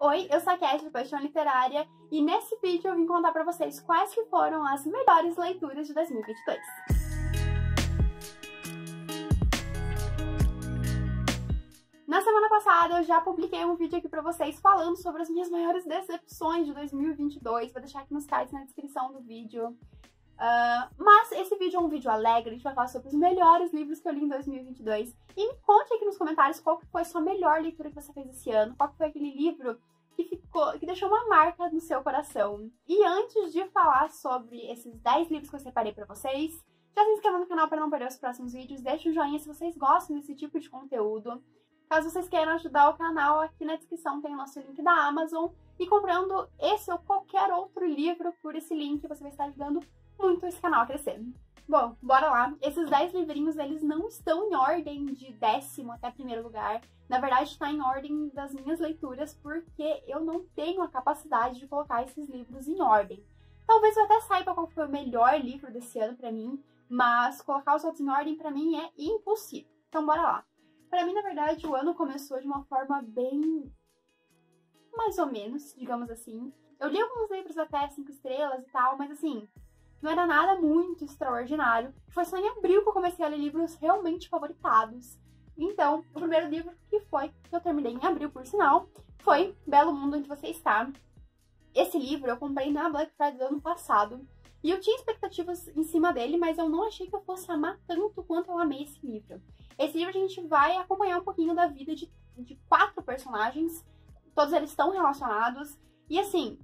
Oi, eu sou a Cat do Paixão Literária e nesse vídeo eu vim contar pra vocês quais que foram as melhores leituras de 2022. Na semana passada eu já publiquei um vídeo aqui pra vocês falando sobre as minhas maiores decepções de 2022, vou deixar aqui nos cards na descrição do vídeo. Mas esse vídeo é um vídeo alegre, a gente vai falar sobre os melhores livros que eu li em 2022. E me conte aqui nos comentários qual que foi a sua melhor leitura que você fez esse ano, qual que foi aquele livro que deixou uma marca no seu coração. E antes de falar sobre esses 10 livros que eu separei pra vocês, já se inscreva no canal para não perder os próximos vídeos, deixa um joinha se vocês gostam desse tipo de conteúdo. Caso vocês queiram ajudar o canal, aqui na descrição tem o nosso link da Amazon. E comprando esse ou qualquer outro livro por esse link, você vai estar ajudando muito esse canal a crescer. Bom, bora lá. Esses 10 livrinhos, eles não estão em ordem de 10º até 1º lugar. Na verdade, está em ordem das minhas leituras, porque eu não tenho a capacidade de colocar esses livros em ordem. Talvez eu até saiba qual foi o melhor livro desse ano pra mim, mas colocar os outros em ordem pra mim é impossível. Então bora lá. Pra mim, na verdade, o ano começou de uma forma bem... mais ou menos, digamos assim. Eu li alguns livros até 5 estrelas e tal, mas assim... não era nada muito extraordinário. Foi só em abril que eu comecei a ler livros realmente favoritados. Então, o primeiro livro que eu terminei em abril, por sinal, foi Belo Mundo Onde Você Está. Esse livro eu comprei na Black Friday do ano passado. E eu tinha expectativas em cima dele, mas eu não achei que eu fosse amar tanto quanto eu amei esse livro. Esse livro a gente vai acompanhar um pouquinho da vida de 4 personagens. Todos eles estão relacionados. E assim...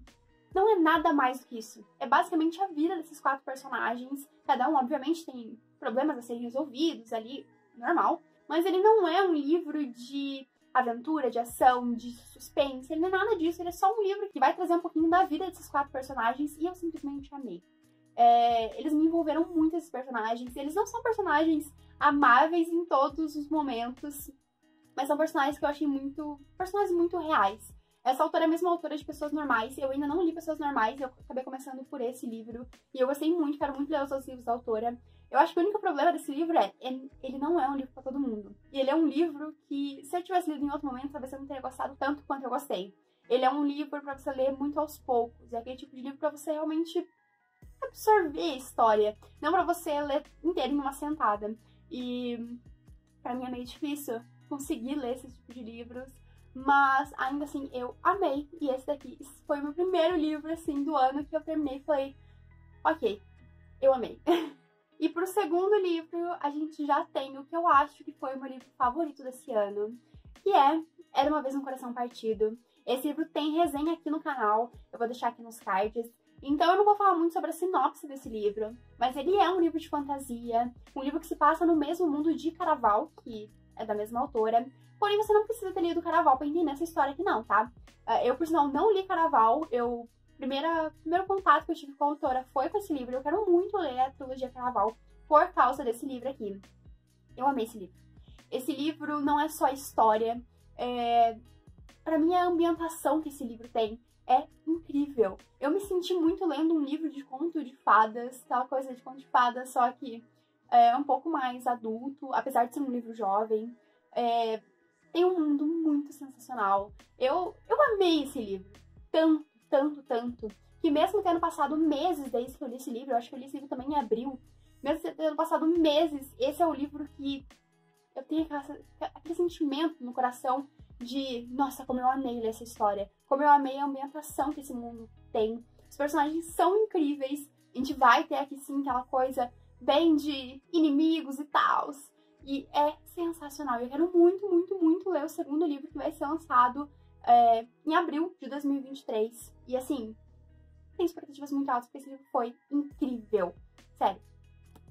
não é nada mais do que isso. É basicamente a vida desses 4 personagens. Cada um, obviamente, tem problemas a serem resolvidos ali, normal. Mas ele não é um livro de aventura, de ação, de suspense. Ele não é nada disso. Ele é só um livro que vai trazer um pouquinho da vida desses 4 personagens. E eu simplesmente amei. Eles me envolveram muito, esses personagens. Eles não são personagens amáveis em todos os momentos. Mas são personagens que eu achei personagens muito reais. Essa autora é a mesma autora de Pessoas Normais. Eu ainda não li Pessoas Normais, eu acabei começando por esse livro. E eu gostei muito, quero muito ler os outros livros da autora. Eu acho que o único problema desse livro ele não é um livro pra todo mundo. E ele é um livro que, se eu tivesse lido em outro momento, talvez eu não teria gostado tanto quanto eu gostei. Ele é um livro pra você ler muito aos poucos. É aquele tipo de livro pra você realmente absorver a história. Não pra você ler inteiro em uma sentada. E pra mim é meio difícil conseguir ler esse tipo de livros. Mas, ainda assim, eu amei. E esse daqui foi o meu primeiro livro, assim, do ano que eu terminei e falei, ok, eu amei. E pro segundo livro, a gente já tem o que eu acho que foi o meu livro favorito desse ano, que é Era Uma Vez Um Coração Partido. Esse livro tem resenha aqui no canal, eu vou deixar aqui nos cards. Então eu não vou falar muito sobre a sinopse desse livro, mas ele é um livro de fantasia, um livro que se passa no mesmo mundo de Caraval, que é da mesma autora. Porém, você não precisa ter lido Caraval pra entender essa história aqui não, tá? Eu, por sinal, não li Caraval. Primeiro contato que eu tive com a autora foi com esse livro. Eu quero muito ler a trilogia Caraval por causa desse livro aqui. Eu amei esse livro. Esse livro não é só história. Pra mim, a ambientação que esse livro tem é incrível. Eu me senti muito lendo um livro de conto de fadas, aquela coisa de conto de fadas, só que é um pouco mais adulto, apesar de ser um livro jovem. Tem um mundo muito sensacional. Eu amei esse livro. Tanto, que mesmo tendo passado meses desde que eu li esse livro, eu acho que eu li esse livro também em abril, mesmo tendo passado meses, esse é o livro que eu tenho aquele sentimento no coração de, nossa, como eu amei ler essa história, como eu amei a ambientação que esse mundo tem. Os personagens são incríveis, a gente vai ter aqui sim aquela coisa bem de inimigos e tal. E é sensacional. Eu quero muito ler o segundo livro que vai ser lançado em abril de 2023. E assim, tenho expectativas muito altas porque esse livro foi incrível. Sério.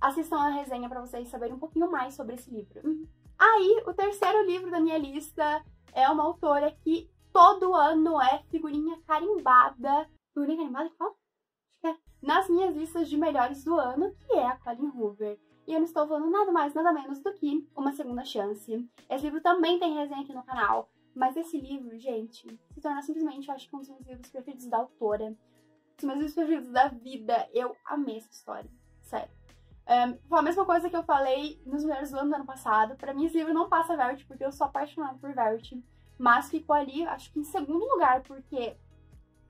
Assistam a resenha pra vocês saberem um pouquinho mais sobre esse livro. Aí, o terceiro livro da minha lista é uma autora que todo ano é figurinha carimbada. Figurinha carimbada que fala? Acho que é. Nas minhas listas de melhores do ano, que é a Colleen Hoover. E eu não estou falando nada mais, nada menos do que Uma Segunda Chance. Esse livro também tem resenha aqui no canal. Mas esse livro, gente, se torna simplesmente, eu acho que um dos meus livros preferidos da autora. Um dos meus livros preferidos da vida. Eu amei essa história. Sério. Foi a mesma coisa que eu falei nos melhores do ano passado. Pra mim, esse livro não passa Verity, porque eu sou apaixonada por Verity. mas ficou ali, acho que em segundo lugar, porque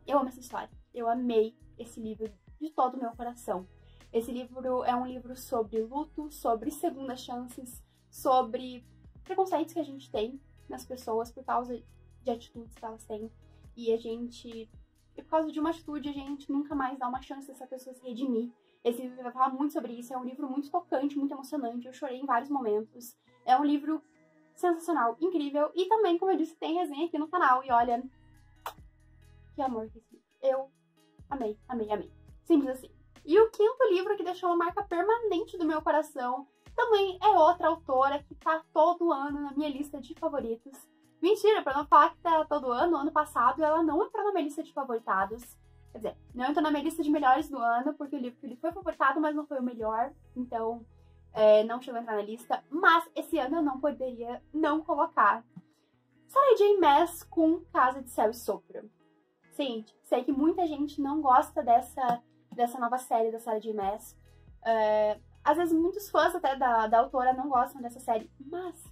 eu amo essa história. Eu amei esse livro de todo o meu coração. Esse livro é um livro sobre luto, sobre segundas chances, sobre preconceitos que a gente tem nas pessoas por causa de atitudes que elas têm. E por causa de uma atitude, a gente nunca mais dá uma chance dessa pessoa se redimir. Esse livro vai falar muito sobre isso. É um livro muito tocante, muito emocionante. Eu chorei em vários momentos. É um livro sensacional, incrível. E também, como eu disse, tem resenha aqui no canal. E olha, que amor que esse livro. Eu amei, amei, amei. Simples assim. E o quinto livro que deixou uma marca permanente do meu coração também é outra autora que tá todo ano na minha lista de favoritos. Mentira, pra não falar que tá todo ano, ano passado ela não entrou na minha lista de favoritados. Quer dizer, não entrou na minha lista de melhores do ano, porque o livro que ele foi favoritado, mas não foi o melhor. Então, não chegou a entrar na lista. Mas esse ano eu não poderia não colocar Sarah J. Maas com Casa de Céu e Sopro. Gente, sei que muita gente não gosta dessa nova série da Sarah J. Maas. Às vezes muitos fãs até da autora não gostam dessa série, mas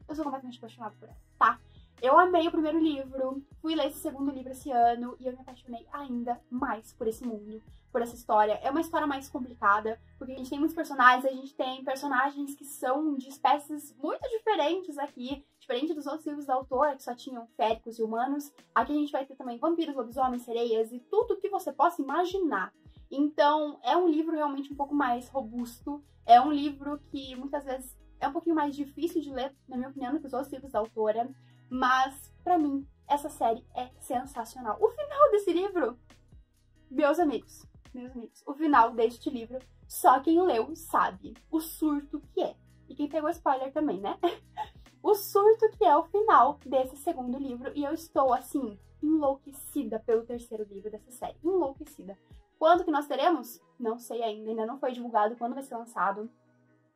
eu sou completamente apaixonada por ela, tá? Eu amei o primeiro livro, fui ler esse segundo livro esse ano e eu me apaixonei ainda mais por esse mundo, por essa história. É uma história mais complicada, porque a gente tem muitos personagens, a gente tem personagens que são de espécies muito diferentes aqui, diferente dos outros livros da autora, que só tinham féricos e humanos. Aqui a gente vai ter também vampiros, lobisomens, sereias e tudo que você possa imaginar. Então, é um livro realmente um pouco mais robusto, é um livro que muitas vezes é um pouquinho mais difícil de ler, na minha opinião, do que os outros livros da autora, mas, pra mim, essa série é sensacional. O final desse livro, meus amigos, o final deste livro, só quem leu sabe o surto que é. E quem pegou spoiler também, né? O surto que é o final desse segundo livro, e eu estou, assim, enlouquecida pelo terceiro livro dessa série. Enlouquecida. Quando que nós teremos? Não sei ainda não foi divulgado quando vai ser lançado,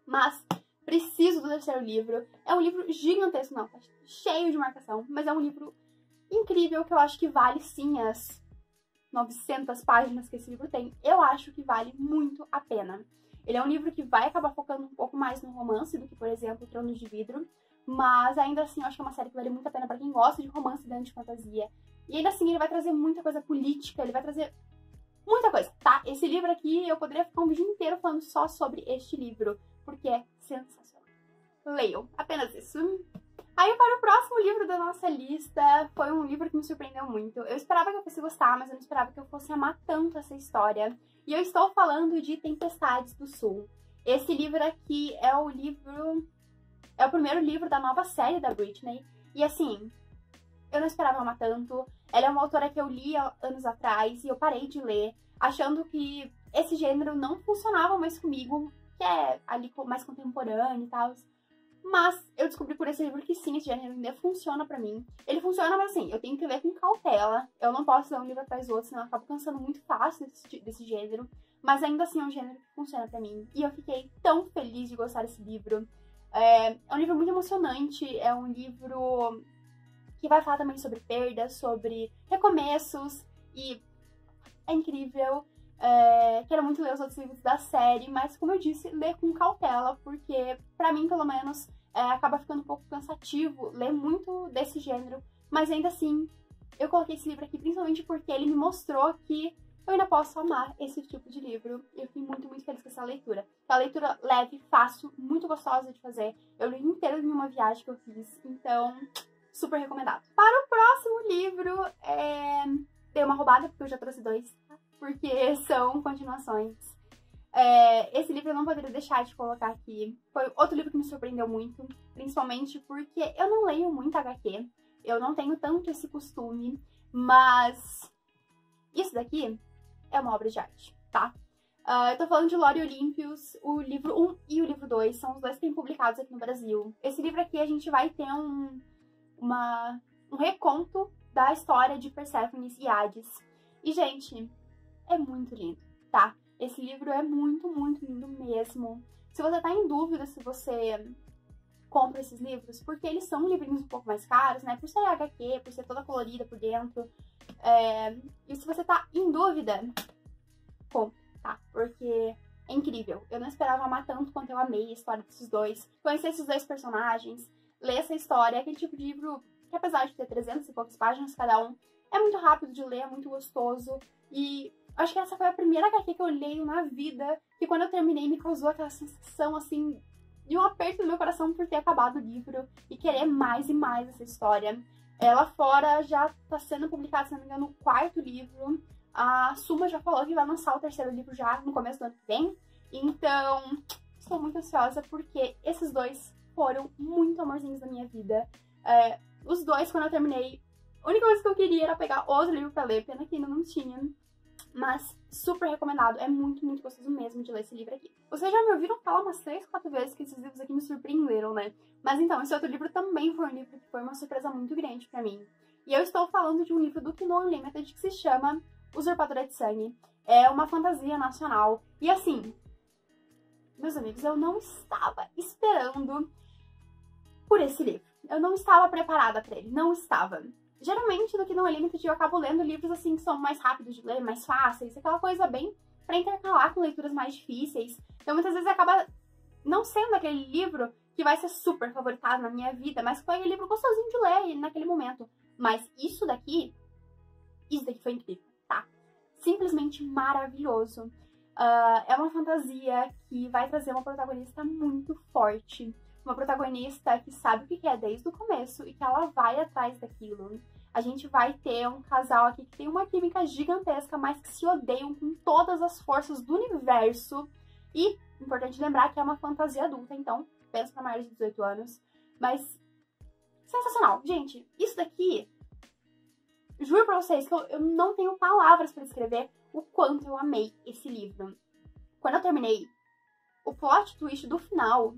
mas preciso do terceiro livro. É um livro gigantesco, não, tá cheio de marcação, mas é um livro incrível que eu acho que vale sim as 900 páginas que esse livro tem. Eu acho que vale muito a pena. Ele é um livro que vai acabar focando um pouco mais no romance do que, por exemplo, Tronos de Vidro, mas ainda assim eu acho que é uma série que vale muito a pena pra quem gosta de romance dentro de fantasia. E ainda assim ele vai trazer muita coisa política, ele vai trazer muita coisa, tá? Esse livro aqui eu poderia ficar um vídeo inteiro falando só sobre este livro, porque é sensacional. Leiam, apenas isso. Aí para o próximo livro da nossa lista, foi um livro que me surpreendeu muito. Eu esperava que eu fosse gostar, mas eu não esperava que eu fosse amar tanto essa história. E eu estou falando de Tempestades do Sul. Esse livro aqui é o primeiro livro da nova série da Britney. E assim, eu não esperava amar tanto. Ela é uma autora que eu li anos atrás e eu parei de ler, achando que esse gênero não funcionava mais comigo, que é ali mais contemporâneo e tal. Mas eu descobri por esse livro que sim, esse gênero ainda funciona pra mim. Ele funciona, mas assim, eu tenho que ler com cautela. Eu não posso ler um livro atrás do outro, senão eu acabo cansando muito fácil desse gênero. Mas ainda assim é um gênero que funciona pra mim. E eu fiquei tão feliz de gostar desse livro. É um livro muito emocionante, é um livro que vai falar também sobre perdas, sobre recomeços, e é incrível. Quero muito ler os outros livros da série, mas como eu disse, ler com cautela, porque pra mim, pelo menos, acaba ficando um pouco cansativo ler muito desse gênero, mas ainda assim, eu coloquei esse livro aqui principalmente porque ele me mostrou que eu ainda posso amar esse tipo de livro, e eu fiquei muito, muito feliz com essa leitura. É uma leitura leve, fácil, muito gostosa de fazer. Eu li inteiro em uma viagem que eu fiz, então super recomendado. Para o próximo livro, dei uma roubada, porque eu já trouxe dois, tá? Porque são continuações. Esse livro eu não poderia deixar de colocar aqui. Foi outro livro que me surpreendeu muito, principalmente porque eu não leio muito HQ, eu não tenho tanto esse costume, mas isso daqui é uma obra de arte, tá? Eu tô falando de Lore Olympus, o livro 1 e o livro 2, são os dois que têm publicados aqui no Brasil. Esse livro aqui a gente vai ter um reconto da história de Perséfone e Hades. E, gente, é muito lindo, tá? Esse livro é muito, muito lindo mesmo. Se você tá em dúvida se você compra esses livros, porque eles são livrinhos um pouco mais caros, né? Por ser HQ, por ser toda colorida por dentro. E se você tá em dúvida, compre, tá? Porque é incrível. Eu não esperava amar tanto quanto eu amei a história desses dois. Conhecer esses dois personagens, ler essa história, é aquele tipo de livro que apesar de ter 300 e poucas páginas cada um, é muito rápido de ler, é muito gostoso. E acho que essa foi a primeira HQ que eu leio na vida, que quando eu terminei me causou aquela sensação, assim, de um aperto no meu coração por ter acabado o livro e querer mais e mais essa história. Lá fora já tá sendo publicado, se não me engano, o 4º livro. A Suma já falou que vai lançar o 3º livro já no começo do ano que vem. Então, estou muito ansiosa porque esses dois foram muito amorzinhos da minha vida. Os dois, quando eu terminei, a única coisa que eu queria era pegar outro livro pra ler, pena que ainda não tinha. Mas super recomendado, é muito, muito gostoso mesmo de ler esse livro aqui. Vocês já me ouviram falar umas 3, 4 vezes que esses livros aqui me surpreenderam, né? Mas então, esse outro livro também foi um livro que foi uma surpresa muito grande pra mim. E eu estou falando de um livro do Kindle Unlimited que se chama Usurpadora de Sangue. É uma fantasia nacional. E assim, meus amigos, eu não estava esperando por esse livro. Eu não estava preparada pra ele, não estava. Geralmente, no Kindle Unlimited, eu acabo lendo livros assim que são mais rápidos de ler, mais fáceis, aquela coisa bem pra intercalar com leituras mais difíceis. Então, muitas vezes, acaba não sendo aquele livro que vai ser super favoritado na minha vida, mas foi aquele livro gostosinho de ler naquele momento. Mas isso daqui foi incrível, tá? Simplesmente maravilhoso. É uma fantasia que vai trazer uma protagonista muito forte. Uma protagonista que sabe o que é desde o começo e que ela vai atrás daquilo. A gente vai ter um casal aqui que tem uma química gigantesca, mas que se odeiam com todas as forças do universo. E, importante lembrar que é uma fantasia adulta, então, pensa pra maiores de 18 anos. Mas, sensacional. Gente, isso daqui, juro pra vocês que eu não tenho palavras pra descrever o quanto eu amei esse livro. Quando eu terminei, o plot twist do final,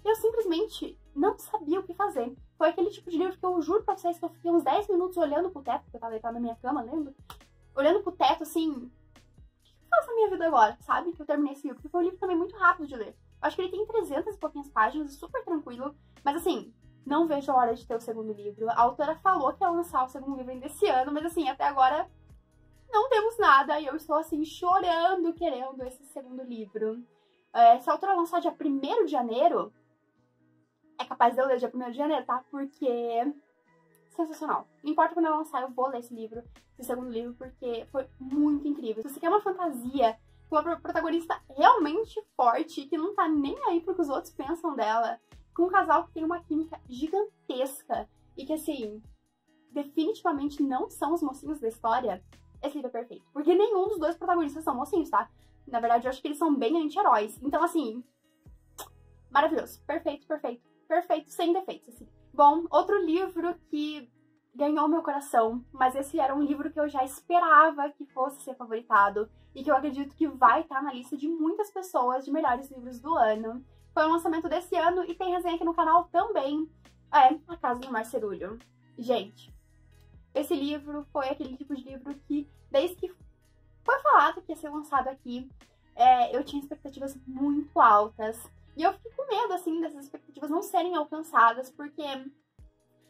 eu simplesmente não sabia o que fazer. Foi aquele tipo de livro que eu juro pra vocês que eu fiquei uns 10 minutos olhando pro teto, porque eu tava deitada na minha cama lendo, olhando pro teto assim, o que eu faço na minha vida agora, sabe? Que eu terminei esse livro, porque foi um livro também muito rápido de ler. Eu acho que ele tem 300 e pouquinhas páginas, super tranquilo, mas assim, não vejo a hora de ter o 2º livro. A autora falou que ia lançar o 2º livro ainda esse ano, mas assim, até agora não temos nada e eu estou assim, chorando, querendo esse 2º livro. Se a autora lançar dia 1º de janeiro, é capaz de eu ler dia 1º de janeiro, tá? Porque sensacional. Não importa quando eu lançar, eu vou ler esse livro, esse 2º livro, porque foi muito incrível. Se você quer uma fantasia com uma protagonista realmente forte, que não tá nem aí pro que os outros pensam dela, com um casal que tem uma química gigantesca e que, assim, definitivamente não são os mocinhos da história, esse livro é perfeito. Porque nenhum dos dois protagonistas são mocinhos, tá? Na verdade, eu acho que eles são bem anti-heróis. Então, assim, maravilhoso. Perfeito, perfeito. Perfeito, sem defeitos, assim. Bom, outro livro que ganhou meu coração, mas esse era um livro que eu já esperava que fosse ser favoritado e que eu acredito que vai estar na lista de muitas pessoas de melhores livros do ano. Foi um lançamento desse ano e tem resenha aqui no canal também. A Casa do Marcerulho. Gente, esse livro foi aquele tipo de livro que, desde que foi falado que ia ser lançado aqui, eu tinha expectativas muito altas. E eu fiquei com medo, assim, dessas expectativas não serem alcançadas, porque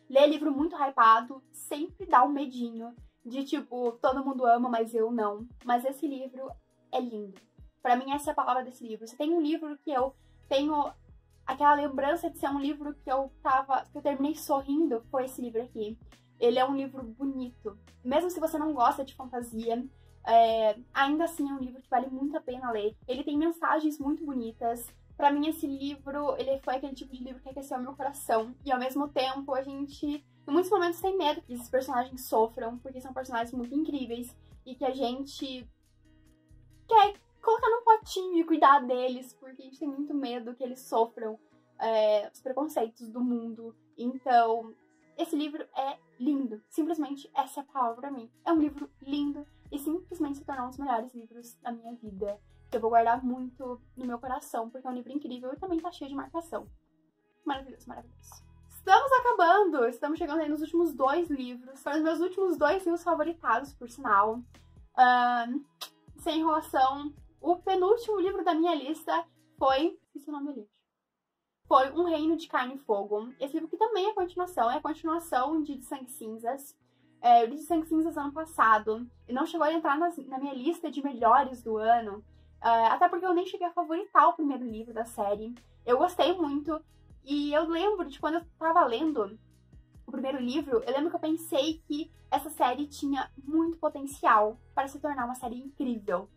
ler livro muito hypado sempre dá um medinho de, tipo, todo mundo ama, mas eu não. Mas esse livro é lindo. Pra mim, essa é a palavra desse livro. Se tem um livro que eu tenho aquela lembrança de ser um livro que eu terminei sorrindo, foi esse livro aqui. Ele é um livro bonito. Mesmo se você não gosta de fantasia, ainda assim é um livro que vale muito a pena ler. Ele tem mensagens muito bonitas. Pra mim, esse livro, ele foi aquele tipo de livro que aqueceu meu coração. E, ao mesmo tempo, a gente, em muitos momentos, tem medo que esses personagens sofram, porque são personagens muito incríveis. E que a gente quer colocar num potinho e cuidar deles, porque a gente tem muito medo que eles sofram os preconceitos do mundo. Então, esse livro é lindo. Simplesmente, essa é a palavra pra mim. É um livro lindo e simplesmente se tornou um dos melhores livros da minha vida. Que eu vou guardar muito no meu coração, porque é um livro incrível e também tá cheio de marcação. Maravilhoso, maravilhoso. Estamos acabando! Estamos chegando aí nos últimos 2 livros. Foram os meus últimos 2 livros favoritados, por sinal. Sem enrolação, o penúltimo livro da minha lista foi... Esqueci o nome do livro. Foi Um Reino de Carne e Fogo. Esse livro que também é a continuação de Sangue e Cinzas. Eu li de Sangue e Cinzas ano passado. E não chegou a entrar na minha lista de melhores do ano. Até porque eu nem cheguei a favoritar o primeiro livro da série. Eu gostei muito. E eu lembro de quando eu tava lendo o primeiro livro, eu lembro que eu pensei que essa série tinha muito potencial para se tornar uma série incrível.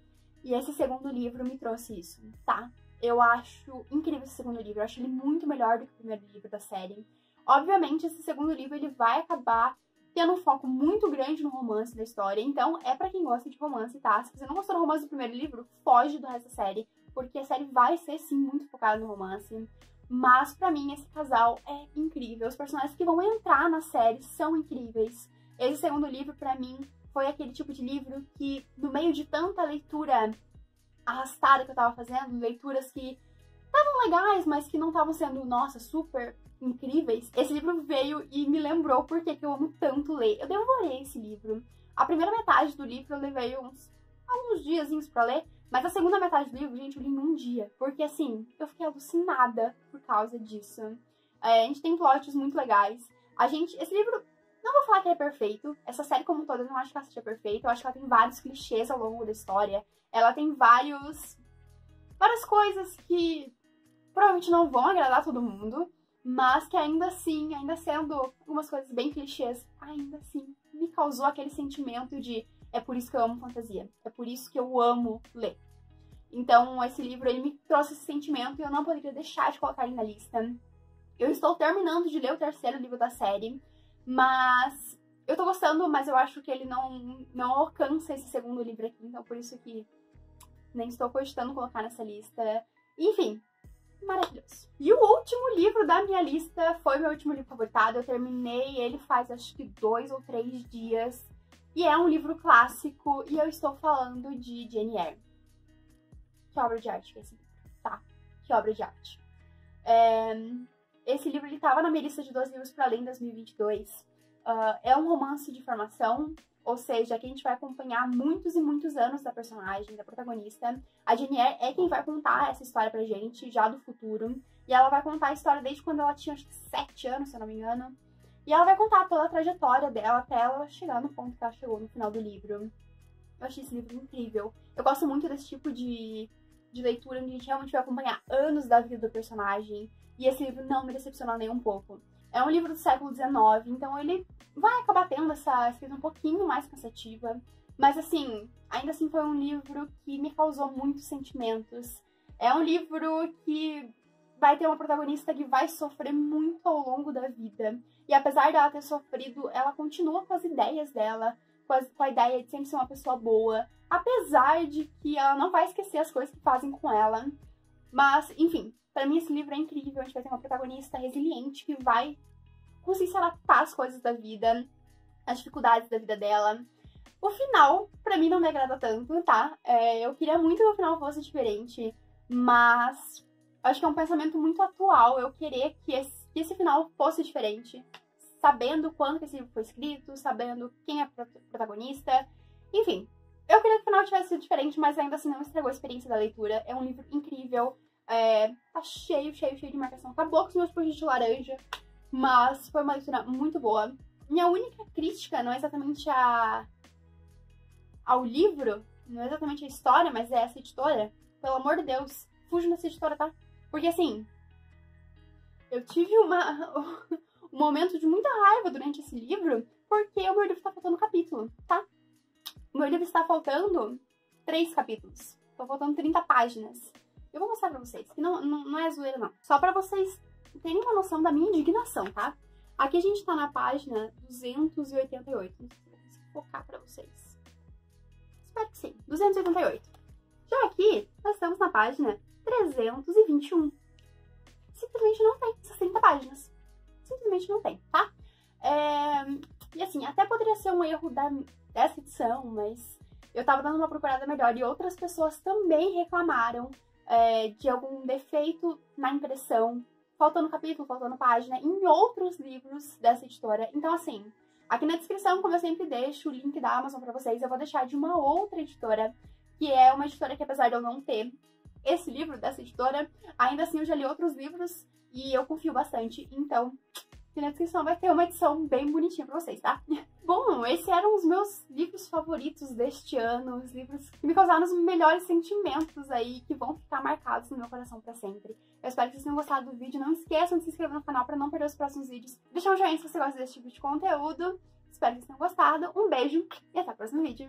E esse segundo livro me trouxe isso, tá? Eu acho incrível esse segundo livro, eu acho ele muito melhor do que o primeiro livro da série. Obviamente, esse segundo livro ele vai acabar tendo um foco muito grande no romance da história, então é pra quem gosta de romance, tá? Se você não gostou do romance do primeiro livro, foge do resto da série, porque a série vai ser, sim, muito focada no romance. Mas, pra mim, esse casal é incrível. Os personagens que vão entrar na série são incríveis. Esse segundo livro, pra mim, foi aquele tipo de livro que, no meio de tanta leitura arrastada que eu tava fazendo, leituras que estavam legais, mas que não estavam sendo, nossa, super incríveis, esse livro veio e me lembrou por que eu amo tanto ler. Eu devorei esse livro. A primeira metade do livro eu levei alguns diazinhos pra ler, mas a segunda metade do livro, gente, eu li num dia. Porque, assim, eu fiquei alucinada por causa disso. A gente tem plots muito legais. Esse livro, não vou falar que ele é perfeito. Essa série como um todo, eu não acho que ela seja perfeita. Eu acho que ela tem vários clichês ao longo da história. Ela tem várias coisas que provavelmente não vão agradar todo mundo. Mas que ainda assim, ainda sendo algumas coisas bem clichês, ainda assim, me causou aquele sentimento de é por isso que eu amo fantasia, é por isso que eu amo ler. Então, esse livro, ele me trouxe esse sentimento e eu não poderia deixar de colocar ele na lista. Eu estou terminando de ler o terceiro livro da série, mas eu tô gostando, mas eu acho que ele não alcança esse segundo livro aqui, então por isso que nem estou cogitando colocar nessa lista. Enfim, maravilhoso. E o último livro da minha lista foi meu último livro favoritado. Eu terminei ele faz acho que 2 ou 3 dias. E é um livro clássico, e eu estou falando de Jane Eyre. Que obra de arte que é esse livro, tá? Que obra de arte. Esse livro, ele tava na minha lista de 2 livros para ler em 2022. É um romance de formação, ou seja, aqui a gente vai acompanhar muitos e muitos anos da personagem, da protagonista. A Jane Eyre é quem vai contar essa história pra gente, já do futuro. E ela vai contar a história desde quando ela tinha, acho que 7 anos, se eu não me engano. E ela vai contar toda a trajetória dela até ela chegar no ponto que ela chegou no final do livro. Eu achei esse livro incrível. Eu gosto muito desse tipo de leitura onde a gente realmente vai acompanhar anos da vida do personagem. E esse livro não me decepcionou nem um pouco. É um livro do século XIX, então ele vai acabar tendo essa escrita um pouquinho mais cansativa. Mas assim, ainda assim foi um livro que me causou muitos sentimentos. É um livro que vai ter uma protagonista que vai sofrer muito ao longo da vida. E apesar dela ter sofrido, ela continua com as ideias dela, com a ideia de sempre ser uma pessoa boa. Apesar de que ela não vai esquecer as coisas que fazem com ela. Mas, enfim, pra mim esse livro é incrível. A gente vai ter uma protagonista resiliente que vai conseguir se adaptar às coisas da vida, às dificuldades da vida dela. O final, pra mim, não me agrada tanto, tá? Eu queria muito que o final fosse diferente, mas acho que é um pensamento muito atual eu querer que esse final fosse diferente, sabendo quando que esse livro foi escrito, sabendo quem é a protagonista, enfim. Eu queria que o final tivesse sido diferente, mas ainda assim não estragou a experiência da leitura. É um livro incrível, tá cheio de marcação. Acabou com os meus pontinhos de laranja, mas foi uma leitura muito boa. Minha única crítica não é exatamente ao livro, não é exatamente a história, mas é essa editora. Pelo amor de Deus, fujam dessa editora, tá? Porque assim, eu tive um momento de muita raiva durante esse livro, porque o meu livro tá faltando capítulo, tá? O meu livro está faltando 3 capítulos. Tá faltando 30 páginas. Eu vou mostrar pra vocês, que não é zoeira, não. Só pra vocês terem uma noção da minha indignação, tá? Aqui a gente tá na página 288. Não sei se eu vou conseguir focar pra vocês. Espero que sim. 288. Já aqui, nós estamos na página 321. Simplesmente não tem essas 30 páginas. Simplesmente não tem, tá? E assim, até poderia ser um erro dessa edição, mas eu tava dando uma procurada melhor e outras pessoas também reclamaram de algum defeito na impressão, faltando capítulo, faltando página, em outros livros dessa editora. Então, assim, aqui na descrição, como eu sempre deixo o link da Amazon pra vocês, eu vou deixar de uma outra editora, que é uma editora que, apesar de eu não ter esse livro dessa editora, ainda assim eu já li outros livros e eu confio bastante. Então, que na descrição vai ter uma edição bem bonitinha pra vocês, tá? Bom, esses eram os meus livros favoritos deste ano, os livros que me causaram os melhores sentimentos aí, que vão ficar marcados no meu coração pra sempre. Eu espero que vocês tenham gostado do vídeo, não esqueçam de se inscrever no canal pra não perder os próximos vídeos. Deixa um joinha se você gosta desse tipo de conteúdo. Espero que vocês tenham gostado, um beijo e até o próximo vídeo.